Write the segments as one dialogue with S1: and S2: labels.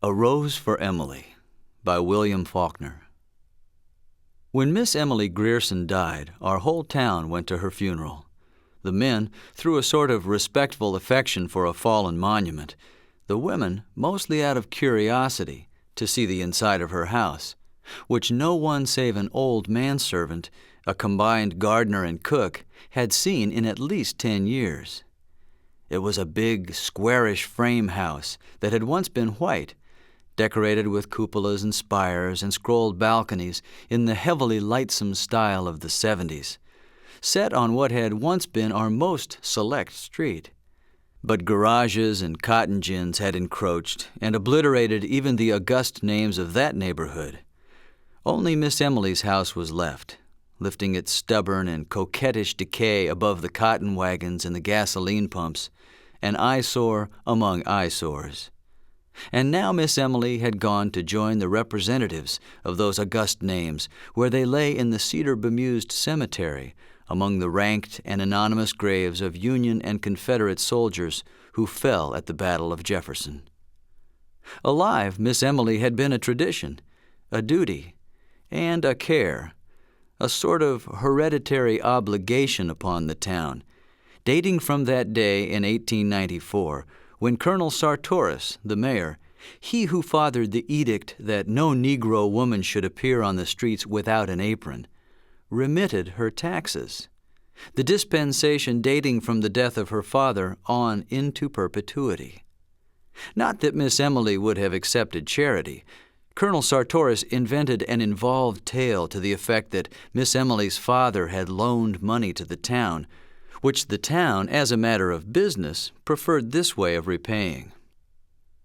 S1: A Rose for Emily by William Faulkner. When Miss Emily Grierson died, our whole town went to her funeral. The men, through a sort of respectful affection for a fallen monument; the women, mostly out of curiosity, to see the inside of her house, which no one save an old manservant, a combined gardener and cook, had seen in at least 10 years. It was a big, squarish frame house that had once been white, decorated with cupolas and spires and scrolled balconies in the heavily lightsome style of the 70s, set on what had once been our most select street. But garages and cotton gins had encroached and obliterated even the august names of that neighborhood. Only Miss Emily's house was left, lifting its stubborn and coquettish decay above the cotton wagons and the gasoline pumps, an eyesore among eyesores. And now Miss Emily had gone to join the representatives of those august names, where they lay in the cedar-bemused cemetery among the ranked and anonymous graves of Union and Confederate soldiers who fell at the Battle of Jefferson. Alive, Miss Emily had been a tradition, a duty, and a care, a sort of hereditary obligation upon the town, dating from that day in 1894, when Colonel Sartoris, the mayor, he who fathered the edict that no Negro woman should appear on the streets without an apron, remitted her taxes, the dispensation dating from the death of her father on into perpetuity. Not that Miss Emily would have accepted charity. Colonel Sartoris invented an involved tale to the effect that Miss Emily's father had loaned money to the town, which the town, as a matter of business, preferred this way of repaying.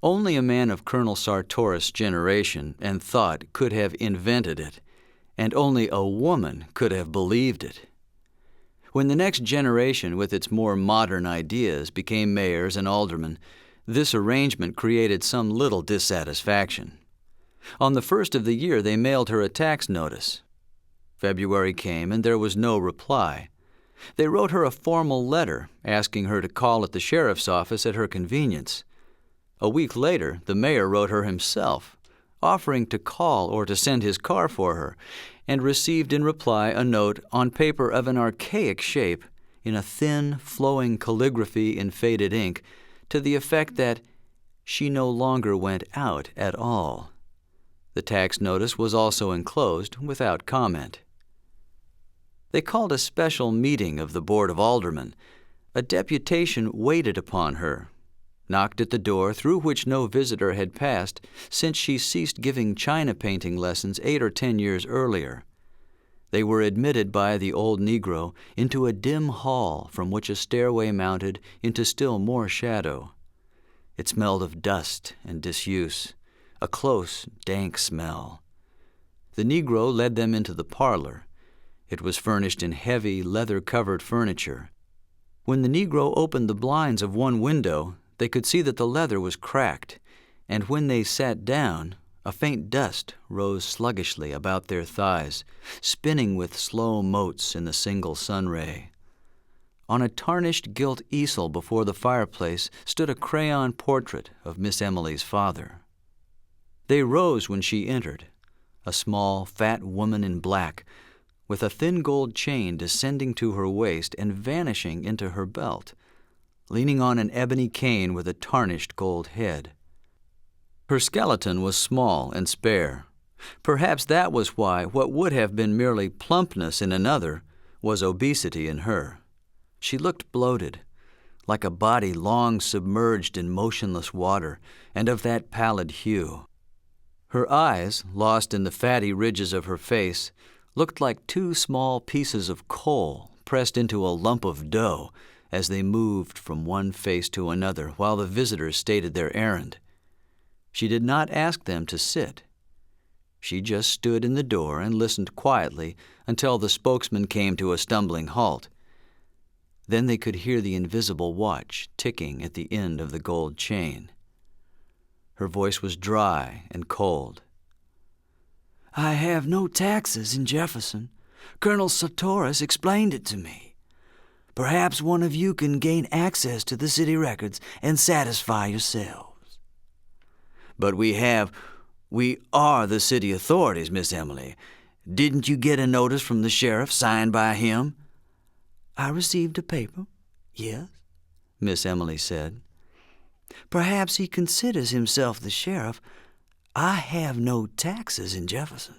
S1: Only a man of Colonel Sartoris' generation and thought could have invented it, and only a woman could have believed it. When the next generation, with its more modern ideas, became mayors and aldermen, this arrangement created some little dissatisfaction. On the first of the year they mailed her a tax notice. February came and there was no reply. They wrote her a formal letter asking her to call at the sheriff's office at her convenience. A week later, the mayor wrote her himself, offering to call or to send his car for her, and received in reply a note on paper of an archaic shape, in a thin, flowing calligraphy in faded ink, to the effect that she no longer went out at all. The tax notice was also enclosed without comment. They called a special meeting of the Board of Aldermen. A deputation waited upon her, knocked at the door through which no visitor had passed since she ceased giving china painting lessons 8 or 10 years earlier. They were admitted by the old Negro into a dim hall from which a stairway mounted into still more shadow. It smelled of dust and disuse, a close, dank smell. The Negro led them into the parlor. It was furnished in heavy, leather-covered furniture. When the Negro opened the blinds of one window, they could see that the leather was cracked, and when they sat down, a faint dust rose sluggishly about their thighs, spinning with slow motes in the single sun ray. On a tarnished gilt easel before the fireplace stood a crayon portrait of Miss Emily's father. They rose when she entered, a small, fat woman in black, with a thin gold chain descending to her waist and vanishing into her belt, leaning on an ebony cane with a tarnished gold head. Her skeleton was small and spare. Perhaps that was why what would have been merely plumpness in another was obesity in her. She looked bloated, like a body long submerged in motionless water, and of that pallid hue. Her eyes, lost in the fatty ridges of her face, looked like 2 small pieces of coal pressed into a lump of dough as they moved from one face to another while the visitors stated their errand. She did not ask them to sit. She just stood in the door and listened quietly until the spokesman came to a stumbling halt. Then they could hear the invisible watch ticking at the end of the gold chain. Her voice was dry and cold. "I have no taxes in Jefferson. Colonel Sartoris explained it to me. Perhaps one of you can gain access to the city records and satisfy yourselves." But we are the city authorities, Miss Emily. Didn't you get a notice from the sheriff signed by him?"
S2: "I received a paper, yes,"
S1: Miss Emily said.
S2: "Perhaps he considers himself the sheriff. I have no taxes in Jefferson."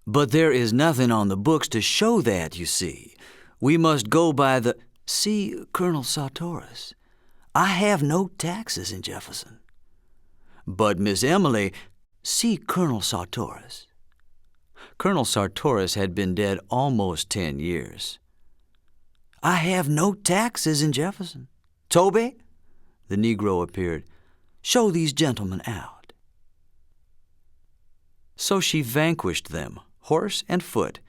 S1: "But there is nothing on the books to show that, you see. We must go by the—"
S2: "See Colonel Sartoris. I have no taxes in Jefferson."
S1: "But Miss Emily—"
S2: "See Colonel Sartoris."
S1: Colonel Sartoris had been dead almost 10 years.
S2: "I have no taxes in Jefferson.
S1: Toby," the Negro appeared,
S2: "show these gentlemen out."
S1: So she vanquished them, horse and foot,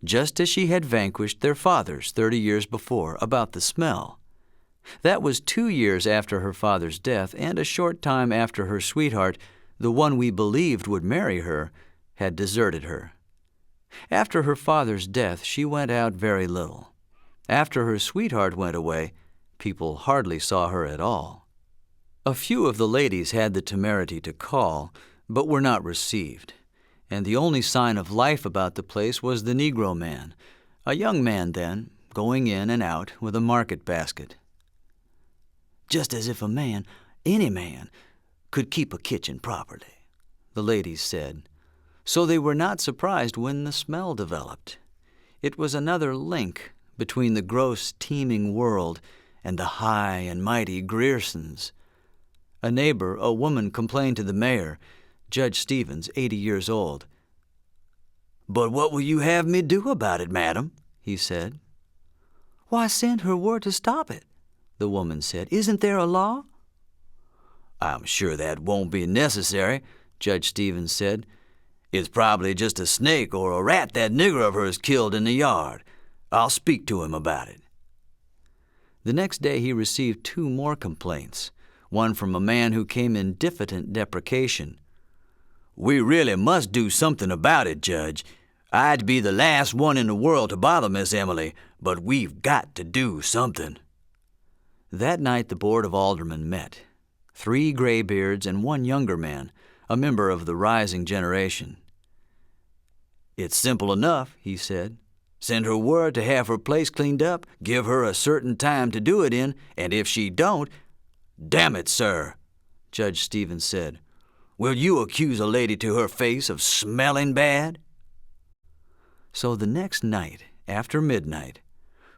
S1: just as she had vanquished their fathers 30 years before about the smell. That was 2 years after her father's death and a short time after her sweetheart, the one we believed would marry her, had deserted her. After her father's death, she went out very little. After her sweetheart went away, people hardly saw her at all. A few of the ladies had the temerity to call, but were not received, and the only sign of life about the place was the Negro man, a young man then, going in and out with a market basket.
S2: "Just as if a man, any man, could keep a kitchen properly,"
S1: the ladies said. So they were not surprised when the smell developed. It was another link between the gross, teeming world and the high and mighty Griersons. A neighbor, a woman, complained to the mayor, Judge Stevens, 80 years old. "But what will you have me do about it, madam?" he said.
S2: "Why, send her word to stop it," the woman said. "Isn't there a law?"
S1: "I'm sure that won't be necessary," Judge Stevens said. "It's probably just a snake or a rat that nigger of hers killed in the yard. I'll speak to him about it." The next day he received 2 more complaints, one from a man who came in diffident deprecation. "We really must do something about it, Judge. I'd be the last one in the world to bother Miss Emily, but we've got to do something." That night the Board of Aldermen met, 3 graybeards and 1 younger man, a member of the rising generation. "It's simple enough," he said. "Send her word to have her place cleaned up, give her a certain time to do it in, and if she don't—" "Damn it, sir," Judge Stevens said, "will you accuse a lady to her face of smelling bad?" So the next night, after midnight,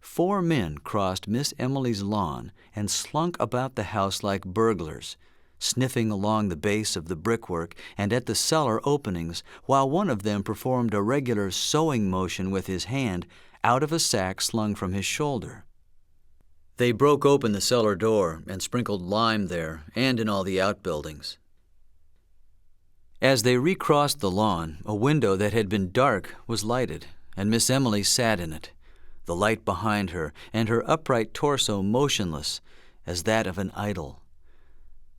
S1: 4 men crossed Miss Emily's lawn and slunk about the house like burglars, sniffing along the base of the brickwork and at the cellar openings, while one of them performed a regular sewing motion with his hand out of a sack slung from his shoulder. They broke open the cellar door and sprinkled lime there and in all the outbuildings. As they recrossed the lawn, a window that had been dark was lighted, and Miss Emily sat in it, the light behind her and her upright torso motionless as that of an idol.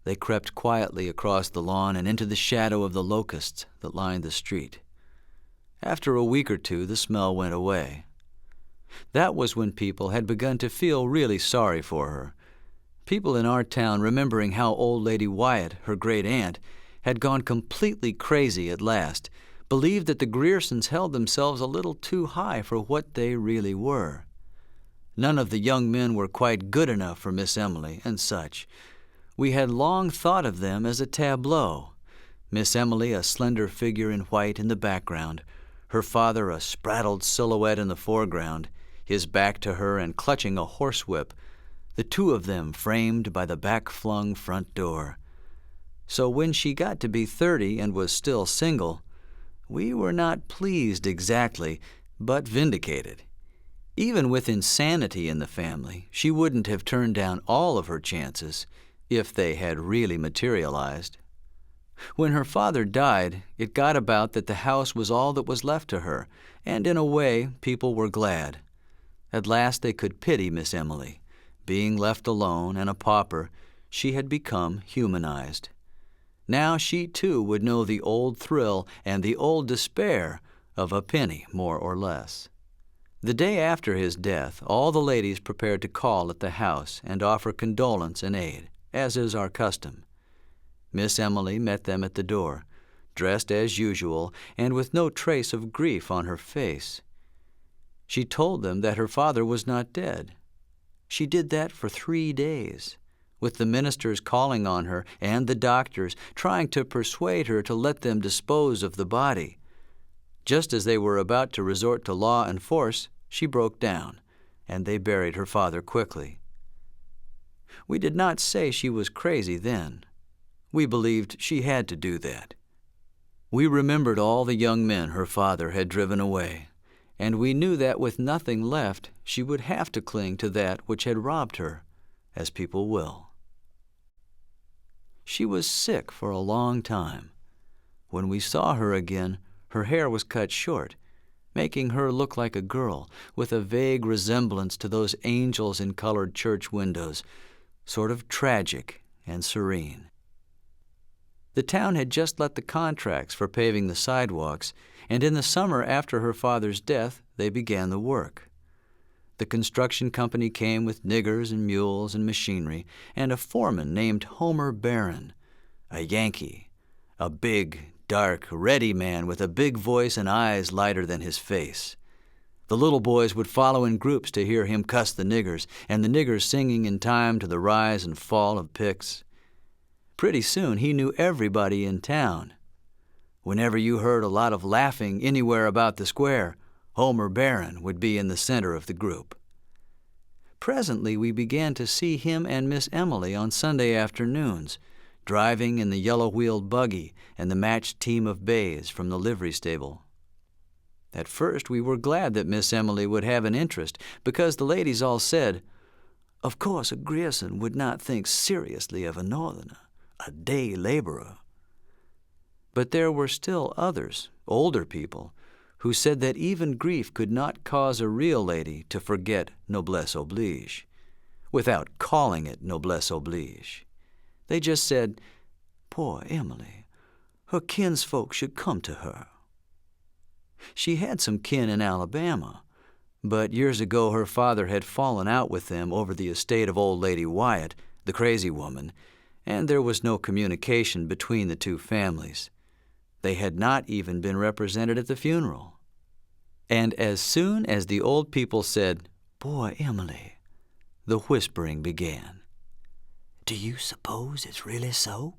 S1: They crept quietly across the lawn and into the shadow of the locusts that lined the street. After a week or 2, the smell went away. That was when people had begun to feel really sorry for her. People in our town, remembering how old Lady Wyatt, her great-aunt, had gone completely crazy at last, believed that the Griersons held themselves a little too high for what they really were. None of the young men were quite good enough for Miss Emily and such. We had long thought of them as a tableau, Miss Emily a slender figure in white in the background, her father a spraddled silhouette in the foreground, his back to her and clutching a horsewhip, the 2 of them framed by the back-flung front door. So when she got to be 30 and was still single, we were not pleased exactly, but vindicated. Even with insanity in the family, she wouldn't have turned down all of her chances if they had really materialized. When her father died, it got about that the house was all that was left to her, and in a way, people were glad. At last they could pity Miss Emily. Being left alone and a pauper, she had become humanized. Now she too would know the old thrill and the old despair of a penny more or less. The day after his death, all the ladies prepared to call at the house and offer condolence and aid, as is our custom. Miss Emily met them at the door, dressed as usual and with no trace of grief on her face. She told them that her father was not dead. She did that for 3 days, with the ministers calling on her and the doctors trying to persuade her to let them dispose of the body. Just as they were about to resort to law and force, she broke down, and they buried her father quickly. We did not say she was crazy then. We believed she had to do that. We remembered all the young men her father had driven away, and we knew that with nothing left, she would have to cling to that which had robbed her, as people will. She was sick for a long time. When we saw her again, her hair was cut short, making her look like a girl with a vague resemblance to those angels in colored church windows, sort of tragic and serene. The town had just let the contracts for paving the sidewalks, and in the summer after her father's death, they began the work. The construction company came with niggers and mules and machinery, and a foreman named Homer Barron, a Yankee, a big, dark, ready man with a big voice and eyes lighter than his face. The little boys would follow in groups to hear him cuss the niggers, and the niggers singing in time to the rise and fall of picks. Pretty soon he knew everybody in town. Whenever you heard a lot of laughing anywhere about the square, Homer Barron would be in the center of the group. Presently we began to see him and Miss Emily on Sunday afternoons, driving in the yellow-wheeled buggy and the matched team of bays from the livery stable. At first we were glad that Miss Emily would have an interest, because the ladies all said, "Of course a Grierson would not think seriously of a Northerner, a day laborer." But there were still others, older people, who said that even grief could not cause a real lady to forget noblesse oblige, without calling it noblesse oblige. They just said, "Poor Emily, her kinsfolk should come to her." She had some kin in Alabama, but years ago her father had fallen out with them over the estate of old Lady Wyatt, the crazy woman, and there was no communication between the two families. They had not even been represented at the funeral. And as soon as the old people said, "Poor Emily," the whispering began.
S2: "Do you suppose it's really so?"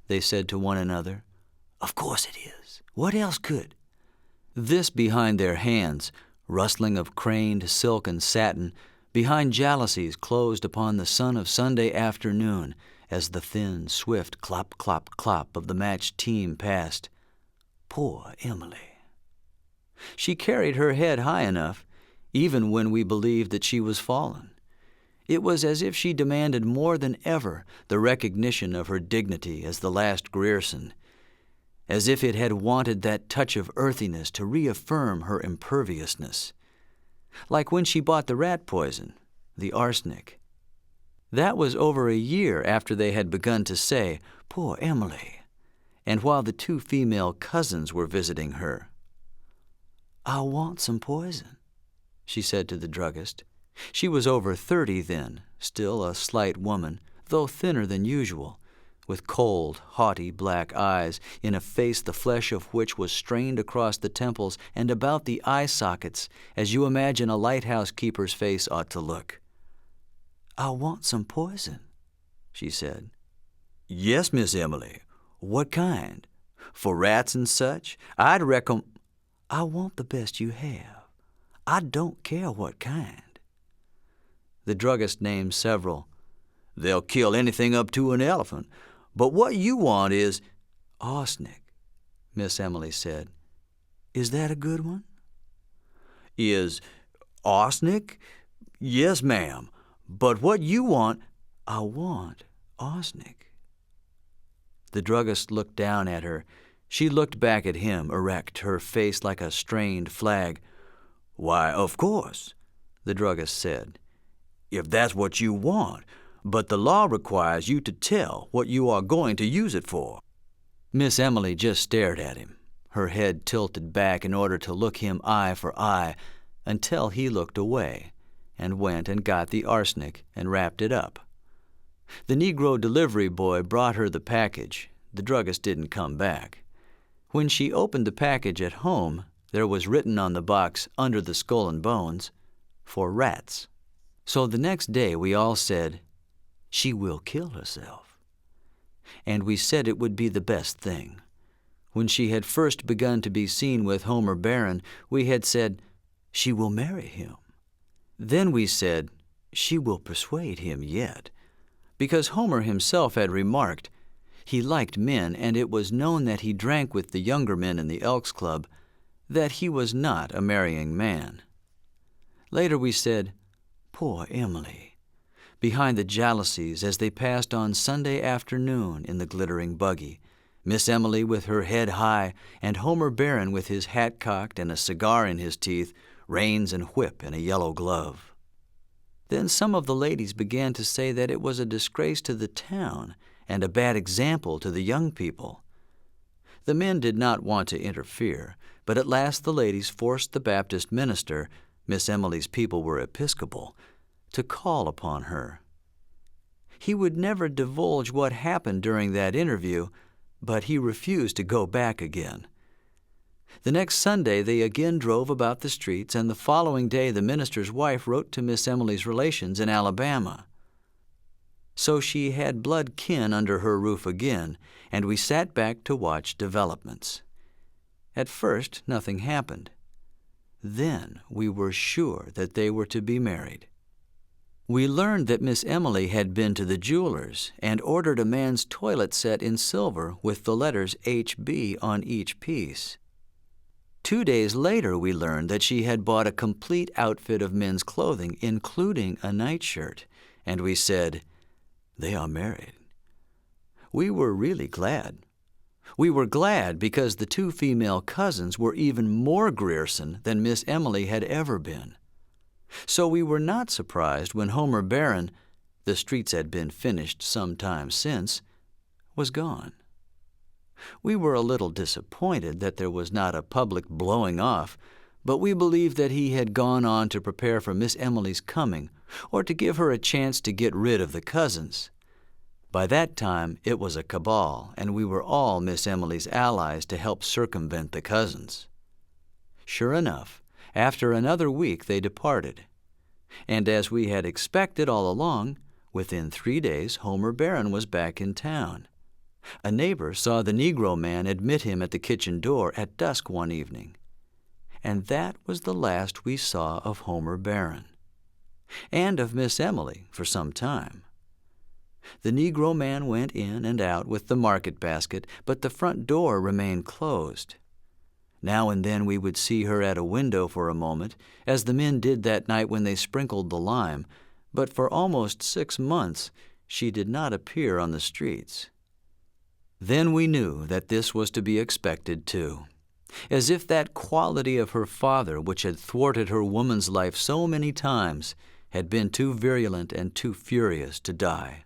S1: they said to one another.
S2: "Of course it is. What else could?"
S1: This behind their hands, rustling of craned silk and satin, behind jalousies closed upon the sun of Sunday afternoon, as the thin, swift clop, clop, clop of the matched team passed. Poor Emily. She carried her head high enough, even when we believed that she was fallen. It was as if she demanded more than ever the recognition of her dignity as the last Grierson, as if it had wanted that touch of earthiness to reaffirm her imperviousness. Like when she bought the rat poison, the arsenic. That was over a year after they had begun to say, "Poor Emily," and while the two female cousins were visiting her.
S2: "I want some poison,"
S1: she said to the druggist. She was over 30 then, still a slight woman, though thinner than usual, with cold, haughty black eyes, in a face the flesh of which was strained across the temples and about the eye sockets, as you imagine a lighthouse keeper's face ought to look.
S2: "I want some poison," she said.
S1: "Yes, Miss Emily. What kind? For rats and such? I'd recommend—"
S2: "I want the best you have. I don't care what kind."
S1: The druggist named several. "They'll kill anything up to an elephant. But what you want is—"
S2: "Arsenic,"
S1: Miss Emily said.
S2: "Is that a good one?"
S1: "Is arsenic? Yes, ma'am. But what you want—"
S2: "I want arsenic."
S1: The druggist looked down at her. She looked back at him, erect, her face like a strained flag. "Why, of course," the druggist said, "if that's what you want. But the law requires you to tell what you are going to use it for." Miss Emily just stared at him, her head tilted back in order to look him eye for eye, until he looked away and went and got the arsenic and wrapped it up. The Negro delivery boy brought her the package. The druggist didn't come back. When she opened the package at home, there was written on the box under the skull and bones, "For rats." So the next day we all said, "She will kill herself." And we said it would be the best thing. When she had first begun to be seen with Homer Barron, we had said, "She will marry him." Then we said, "She will persuade him yet," because Homer himself had remarked he liked men, and it was known that he drank with the younger men in the Elks Club, that he was not a marrying man. Later we said, "Poor Emily," behind the jalousies as they passed on Sunday afternoon in the glittering buggy, Miss Emily with her head high, and Homer Barron with his hat cocked and a cigar in his teeth, reins and whip and a yellow glove. Then some of the ladies began to say that it was a disgrace to the town and a bad example to the young people. The men did not want to interfere, but at last the ladies forced the Baptist minister, Miss Emily's people were Episcopal, to call upon her. He would never divulge what happened during that interview, but he refused to go back again. The next Sunday they again drove about the streets, and the following day the minister's wife wrote to Miss Emily's relations in Alabama. So she had blood kin under her roof again, and we sat back to watch developments. At first nothing happened. Then we were sure that they were to be married. We learned that Miss Emily had been to the jeweler's and ordered a man's toilet set in silver with the letters HB on each piece. 2 days later we learned that she had bought a complete outfit of men's clothing, including a nightshirt, and we said, "They are married." We were really glad. We were glad because the 2 female cousins were even more Grierson than Miss Emily had ever been. So we were not surprised when Homer Barron, the streets had been finished some time since, was gone. We were a little disappointed that there was not a public blowing off, but we believed that he had gone on to prepare for Miss Emily's coming, or to give her a chance to get rid of the cousins. By that time it was a cabal, and we were all Miss Emily's allies to help circumvent the cousins. Sure enough, after another week they departed. And as we had expected all along, within 3 days Homer Barron was back in town. A neighbor saw the Negro man admit him at the kitchen door at dusk one evening. And that was the last we saw of Homer Barron, and of Miss Emily for some time. The Negro man went in and out with the market basket, but the front door remained closed. Now and then we would see her at a window for a moment, as the men did that night when they sprinkled the lime, but for almost 6 months she did not appear on the streets. Then we knew that this was to be expected too, as if that quality of her father which had thwarted her woman's life so many times had been too virulent and too furious to die.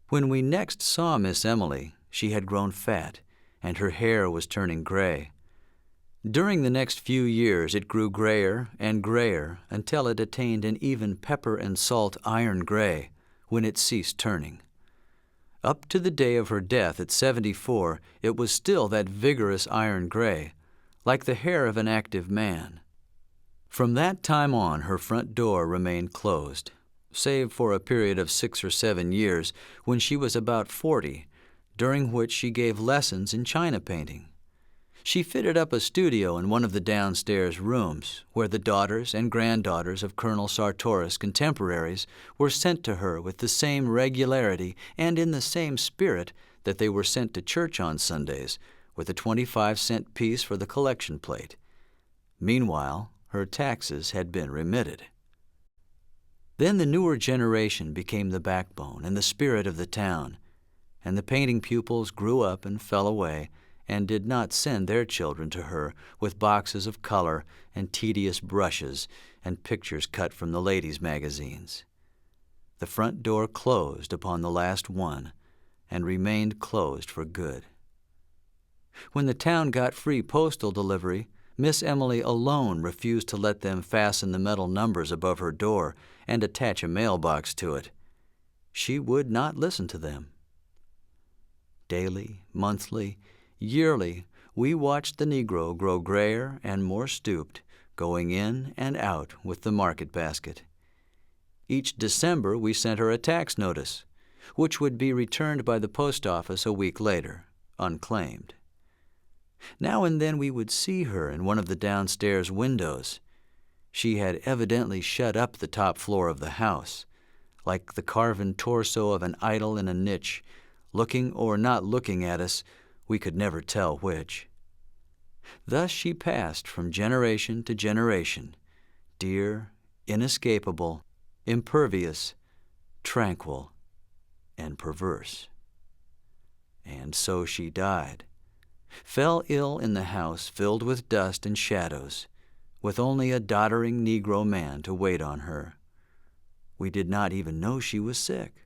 S1: When we next saw Miss Emily, she had grown fat, and her hair was turning gray. During the next few years it grew grayer and grayer until it attained an even pepper and salt iron gray, when it ceased turning. Up to the day of her death at 74, it was still that vigorous iron gray, like the hair of an active man. From that time on her front door remained closed, save for a period of 6 or 7 years when she was about 40, during which she gave lessons in china painting. She fitted up a studio in one of the downstairs rooms, where the daughters and granddaughters of Colonel Sartoris' contemporaries were sent to her with the same regularity and in the same spirit that they were sent to church on Sundays, with a 25-cent piece for the collection plate. Meanwhile, her taxes had been remitted. Then the newer generation became the backbone and the spirit of the town, and the painting pupils grew up and fell away, and did not send their children to her with boxes of color and tedious brushes and pictures cut from the ladies' magazines. The front door closed upon the last one, and remained closed for good. When the town got free postal delivery, Miss Emily alone refused to let them fasten the metal numbers above her door and attach a mailbox to it. She would not listen to them. Daily, monthly, yearly, we watched the Negro grow grayer and more stooped, going in and out with the market basket. Each December we sent her a tax notice, which would be returned by the post office a week later, unclaimed. Now and then we would see her in one of the downstairs windows. She had evidently shut up the top floor of the house, like the carven torso of an idol in a niche, looking or not looking at us, we could never tell which. Thus she passed from generation to generation, dear, inescapable, impervious, tranquil, and perverse. And so she died, fell ill in the house filled with dust and shadows, with only a doddering Negro man to wait on her. We did not even know she was sick.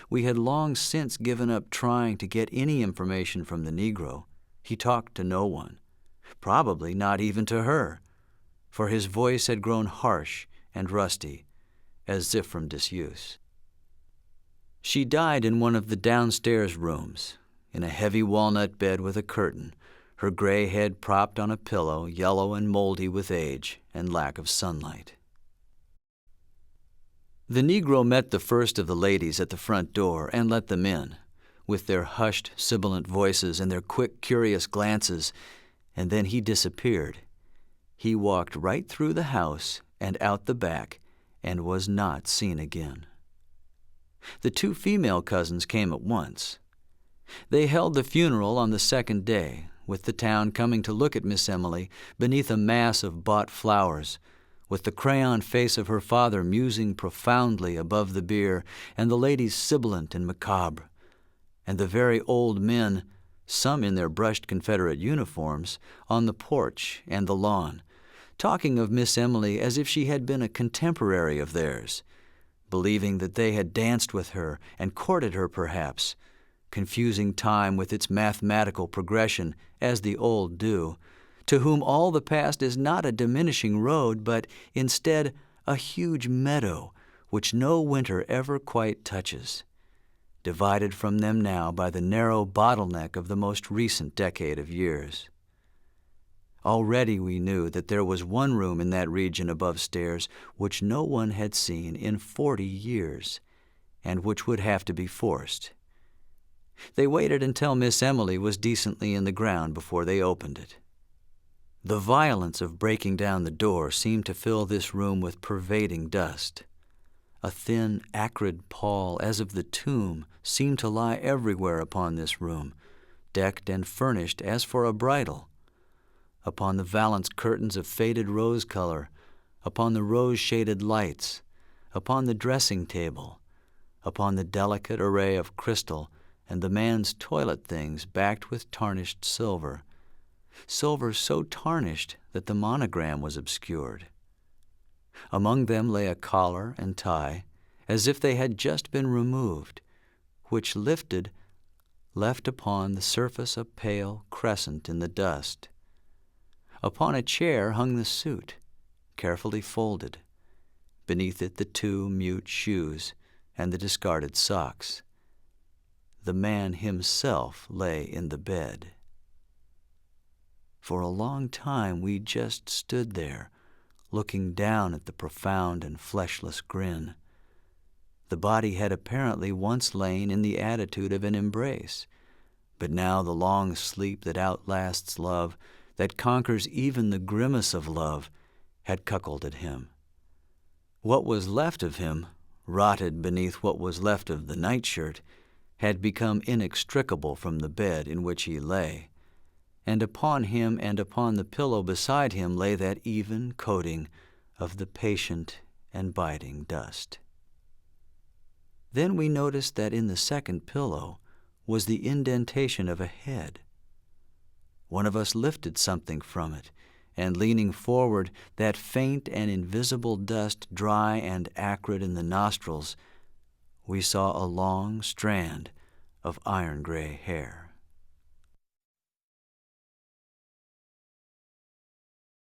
S1: We had long since given up trying to get any information from the Negro. He talked to no one, probably not even to her, for his voice had grown harsh and rusty, as if from disuse. She died in one of the downstairs rooms, in a heavy walnut bed with a curtain, her gray head propped on a pillow yellow and moldy with age and lack of sunlight. The Negro met the first of the ladies at the front door and let them in, with their hushed, sibilant voices and their quick, curious glances, and then he disappeared. He walked right through the house and out the back and was not seen again. The two female cousins came at once. They held the funeral on the second day, with the town coming to look at Miss Emily beneath a mass of bought flowers, with the crayon face of her father musing profoundly above the bier, and the ladies sibilant and macabre, and the very old men, some in their brushed Confederate uniforms, on the porch and the lawn, talking of Miss Emily as if she had been a contemporary of theirs, believing that they had danced with her and courted her perhaps, confusing time with its mathematical progression, as the old do, to whom all the past is not a diminishing road, but instead a huge meadow which no winter ever quite touches, divided from them now by the narrow bottleneck of the most recent decade of years. Already we knew that there was one room in that region above stairs which no one had seen in 40 years, and which would have to be forced. They waited until Miss Emily was decently in the ground before they opened it. The violence of breaking down the door seemed to fill this room with pervading dust. A thin, acrid pall, as of the tomb, seemed to lie everywhere upon this room, decked and furnished as for a bridal, upon the valance curtains of faded rose color, upon the rose-shaded lights, upon the dressing table, upon the delicate array of crystal and the man's toilet things backed with tarnished silver, silver so tarnished that the monogram was obscured. Among them lay a collar and tie, as if they had just been removed, which lifted, left upon the surface a pale crescent in the dust. Upon a chair hung the suit, carefully folded. Beneath it the two mute shoes and the discarded socks. The man himself lay in the bed. For a long time we just stood there, looking down at the profound and fleshless grin. The body had apparently once lain in the attitude of an embrace, but now the long sleep that outlasts love, that conquers even the grimace of love, had cuckolded him. What was left of him, rotted beneath what was left of the nightshirt, had become inextricable from the bed in which he lay, and upon him and upon the pillow beside him lay that even coating of the patient and biting dust. Then we noticed that in the second pillow was the indentation of a head. One of us lifted something from it, and leaning forward, that faint and invisible dust dry and acrid in the nostrils, we saw a long strand of iron-gray hair.